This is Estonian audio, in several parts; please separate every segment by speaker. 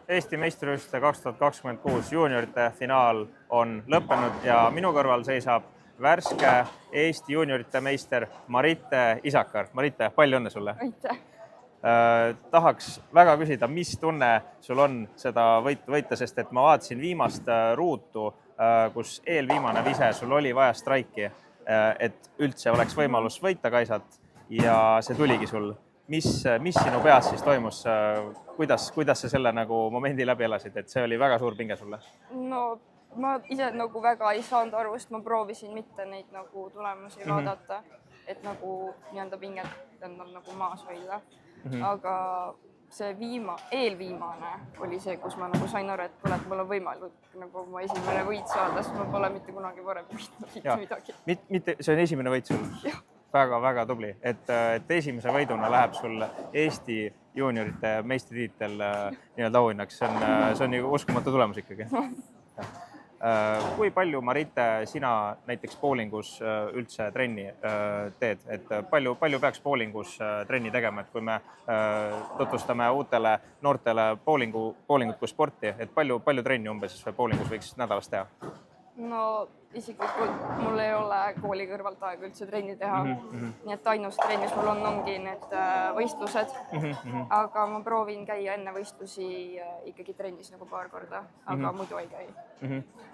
Speaker 1: Eesti meistrivõistluste 2026 juuniorite finaal on lõppenud ja minu kõrval seisab värske Eesti juuniorite meister Marite Isakar. Marite, palju õnne sulle!
Speaker 2: Aitäh!
Speaker 1: Tahaks väga küsida, mis tunne sul on seda võitu võita, sest et ma vaatasin viimast ruutu, kus eelviimane vise sul oli vaja straiki, et üldse oleks võimalus võita Kaisat ja see tuligi sul. Mis sinu peas siis toimus? Kuidas sa selle momendi läbi elasid, et see oli väga suur pinge sulle?
Speaker 2: No ma ise väga ei saanud aru, sest ma proovisin mitte neid tulemusi vaadata, et nii-öelda pinget endal maas hoida. Aga see eelviimane oli see, kus ma sain aru, et mul on võimalik oma esimene võit saada, sest ma pole mitte kunagi varem võitnud midagi.
Speaker 1: See on esimene võit sul? Väga tubli, et esimese võiduna läheb sul Eesti juuniorite meistritiitel nii-öelda auhinnaks. See on uskumatu tulemus ikkagi. Kui palju, Marite, sina näiteks bowlingus üldse trenni teed? Et palju peaks bowlingus trenni tegema, et kui me tutvustame uutele noortele bowlingut kui sporti, et palju trenni umbes bowlingus võiks nädalas teha?
Speaker 2: No isiklikult mul ei ole kooli kõrvalt aega üldse trenni teha. Nii et ainus trennis mul ongi need võistlused, aga ma proovin käia enne võistlusi ikkagi trennis paar korda, aga muidu ei käi.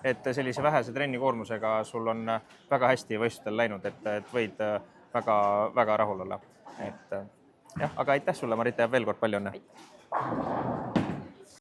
Speaker 1: Et sellise vähese trennikoormusega sul on väga hästi võistlustel läinud, et võid väga rahul olla. Aga aitäh sulle, Marite, veel kord palju õnne!